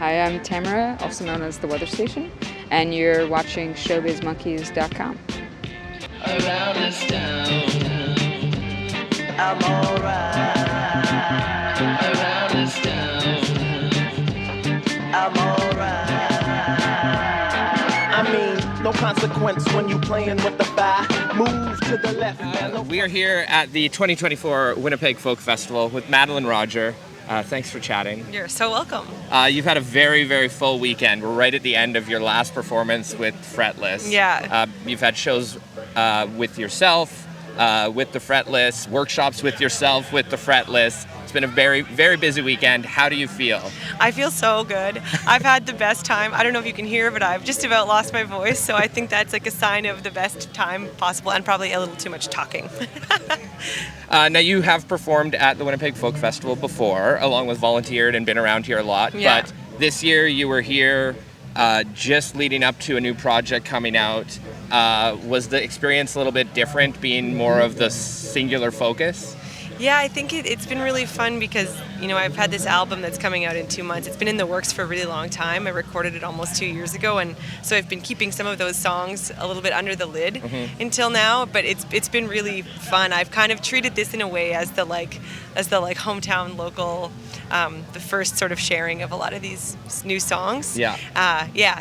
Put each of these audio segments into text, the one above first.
Hi, I'm Tamara, also known as the Weather Station, and you're watching ShowbizMonkeys.com. Around this town, I'm alright. Around this town, I'm alright. I mean, no consequence when you playing with the fire. Move to the left. We are here at the 2024 Winnipeg Folk Festival with Madeleine Roger. Thanks for chatting. You're so welcome. You've had a very, very full weekend. We're right at the end of your last performance with Fretless. Yeah. You've had shows with yourself, with the Fretless, workshops with yourself, with the Fretless. It's been a very, very busy weekend. How do you feel? I feel so good. I've had the best time. I don't know if you can hear, but I've just about lost my voice, so I think that's like a sign of the best time possible, and probably a little too much talking. Now, you have performed at the Winnipeg Folk Festival before, along with volunteered and been around here a lot. Yeah. But this year you were here just leading up to a new project coming out. Was the experience a little bit different, being more of the singular focus? Yeah, I think it's been really fun because, you know, I've had this album that's coming out in 2 months. It's been in the works for a really long time. I recorded it almost 2 years ago, and so I've been keeping some of those songs a little bit under the lid until now, but it's been really fun. I've kind of treated this in a way as the hometown local, the first sort of sharing of a lot of these new songs. Yeah.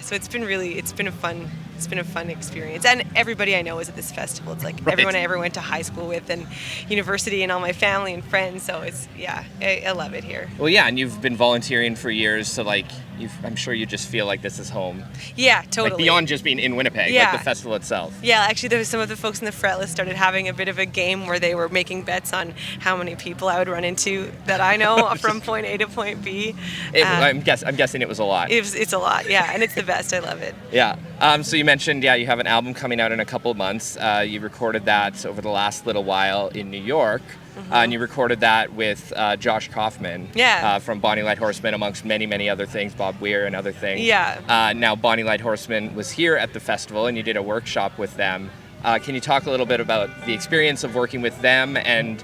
So it's been a fun experience, and everybody I know is at this festival. It's like everyone I ever went to high school with and university, and all my family and friends. So I love it here. Well, yeah, and you've been volunteering for years, so I'm sure you just feel like this is home. Yeah, totally. Like beyond just being in Winnipeg, like the festival itself. Yeah, actually, there was some of the folks in the Fretless started having a bit of a game where they were making bets on how many people I would run into that I know from point A to point B. I'm guessing it was a lot. It's a lot, yeah, and it's the best. I love it. Yeah. So you mentioned, you have an album coming out in a couple of months. You recorded that over the last little while in New York. And you recorded that with Josh Kaufman from Bonny Light Horseman, amongst many, many other things, Bob Weir and other things. Yeah. Now, Bonny Light Horseman was here at the festival, and you did a workshop with them. Can you talk a little bit about the experience of working with them and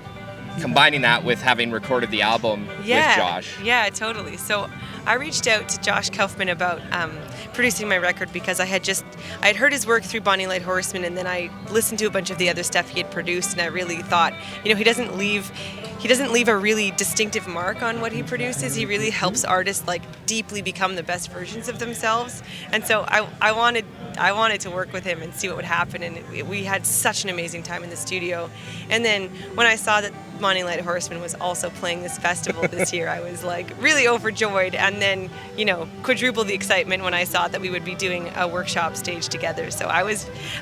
combining that with having recorded the album with Josh? Yeah, totally. So I reached out to Josh Kaufman about producing my record because I had heard his work through Bonny Light Horseman, and then I listened to a bunch of the other stuff he had produced, and I really thought, he doesn't leave a really distinctive mark on what he produces. He really helps artists deeply become the best versions of themselves. And so I wanted to work with him and see what would happen, and we had such an amazing time in the studio. And then when I saw that Bonny Light Horseman was also playing this festival this year, I was really overjoyed, and then quadruple the excitement when I saw that we would be doing a workshop stage together. So I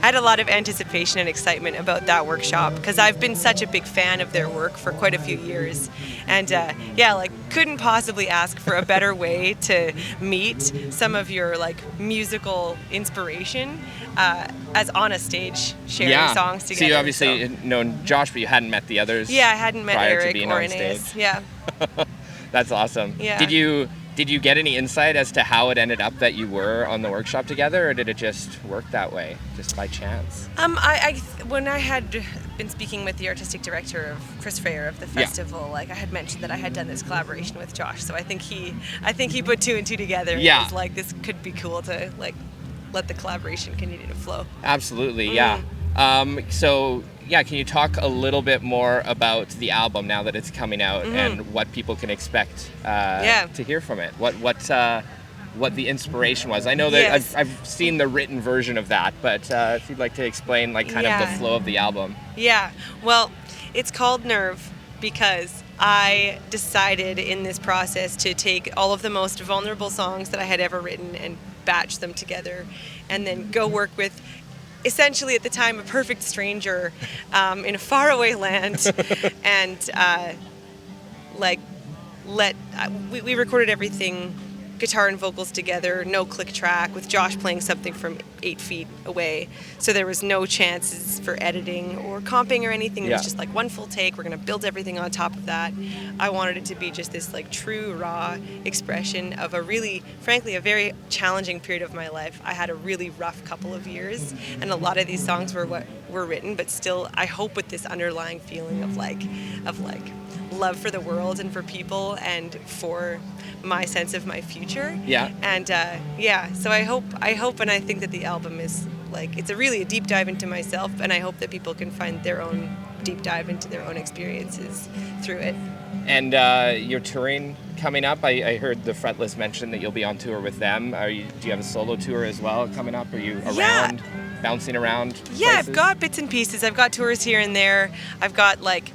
had a lot of anticipation and excitement about that workshop because I've been such a big fan of their work for quite a few years, and couldn't possibly ask for a better way to meet some of your musical inspiration as on a stage sharing songs together. So you obviously known Josh, but you hadn't met the others. Yeah, I hadn't met prior Eric to being or on Inez. stage. Yeah. That's awesome. Yeah. Did you get any insight as to how it ended up that you were on the workshop together, or did it just work that way, just by chance? When I had been speaking with the artistic director of Chris Freyer of the festival, I had mentioned that I had done this collaboration with Josh, so I think he put two and two together. Yeah. And was this could be cool to let the collaboration continue to flow. Absolutely, yeah. Can you talk a little bit more about the album now that it's coming out and what people can expect to hear from it? What the inspiration was? I know that I've seen the written version of that, but if you'd like to explain of the flow of the album. Yeah, well, it's called Nerve because I decided in this process to take all of the most vulnerable songs that I had ever written and batch them together and then go work with essentially at the time a perfect stranger in a faraway land and we recorded everything, guitar and vocals together, no click track, with Josh playing something from 8 feet away, so there was no chances for editing or comping or anything. It was just one full take. We're going to build everything on top of that. I wanted it to be just this true raw expression of frankly a very challenging period of my life. I had a really rough couple of years, and a lot of these songs were what were written, but still I hope with this underlying feeling of like love for the world and for people and for my sense of my future. Yeah. And so I hope and I think that the album is like, it's really a deep dive into myself, and I hope that people can find their own deep dive into their own experiences through it. And you're touring coming up. I heard the Fretless mention that you'll be on tour with them. Do you have a solo tour as well coming up? Are you around, bouncing around places? I've got bits and pieces. I've got tours here and there. I've got like,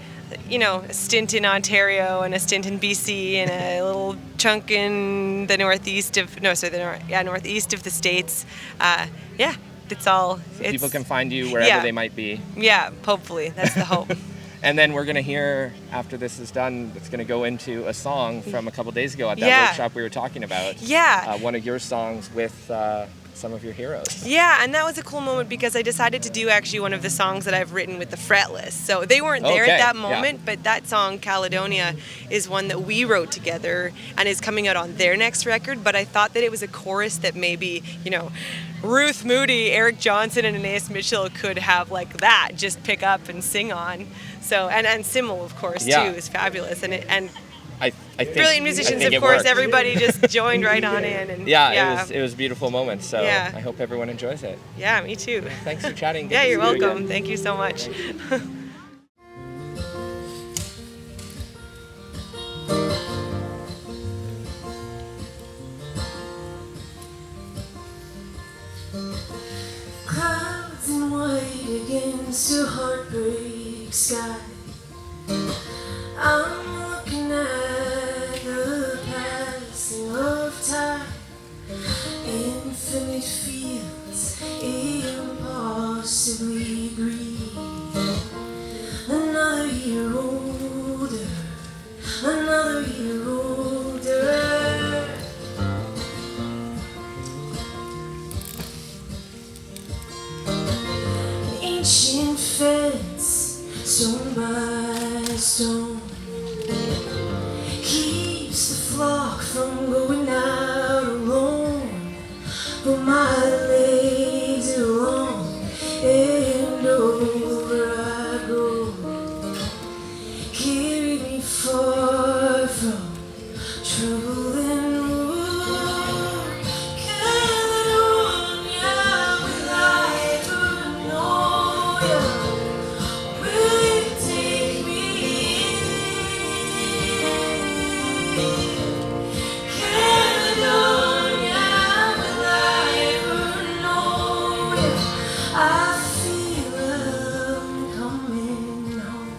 a stint in Ontario and a stint in BC and a little chunk in the northeast of the States. It's all. People can find you wherever they might be. Yeah, hopefully. That's the hope. And then we're going to hear, after this is done, it's going to go into a song from a couple days ago at that workshop we were talking about. Yeah. One of your songs with some of your heroes. Yeah, and that was a cool moment because I decided to do actually one of the songs that I've written with the Fretless. So they weren't there at that moment, but that song, Caledonia, is one that we wrote together and is coming out on their next record. But I thought that it was a chorus that maybe, Ruth Moody, Eric Johnson, and Anais Mitchell could have like that, just pick up and sing on. So and Simmel, of course, too, is fabulous. And I think brilliant musicians, of course. Worked. Everybody just joined right on in. And it was a beautiful moment. So I hope everyone enjoys it. Yeah, me too. Thanks for chatting. Yeah, you're welcome. Thank you so much. Clouds in white against a heartbreak sky. I'm looking at the passing of time. Infinite fields, impossibly green. Another year older, another year older. An ancient fence, stone by stone, keeps the flock from going out alone. But my legs are long, and over I go. Carry me far from trouble and war. Caledonia, will I ever know ya? Will you take me in? Caledonia, will I ever know ya? I feel I'm coming home.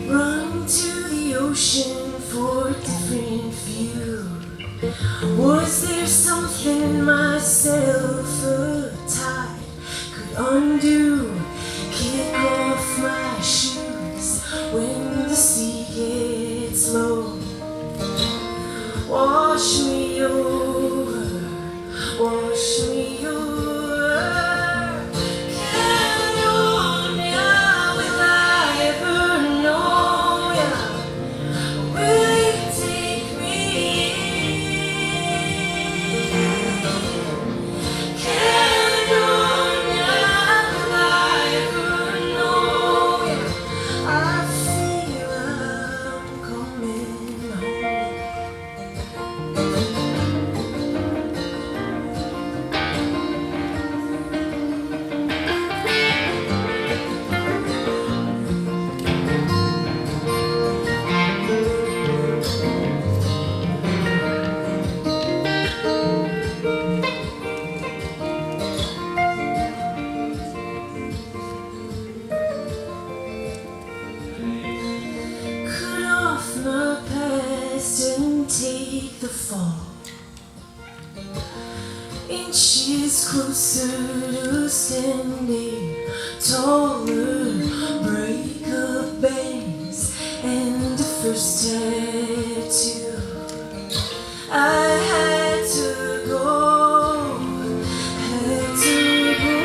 Run to the ocean for a different view. Was there something in myself a tide could undo? Kick off my shoes when the sea gets low. Wash me over, wash me over. Caledonia, will I ever know ya? Will you take me in? Caledonia, will I ever know ya? I feel I'm coming home. Cut off my past and take the fall. Inches closer to standing taller. Break up bangs and a first tattoo. I had to go, had to go.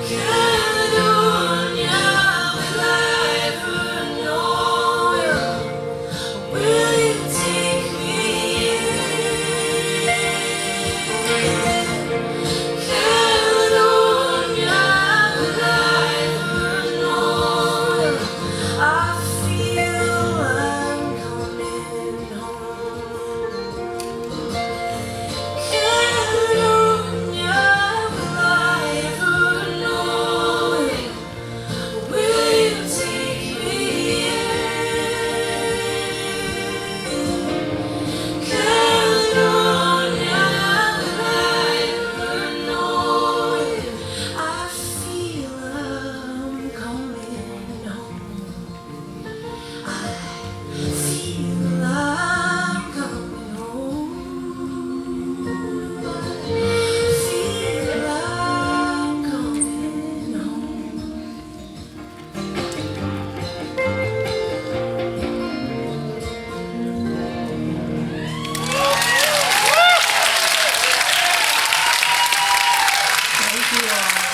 Caledonia, you.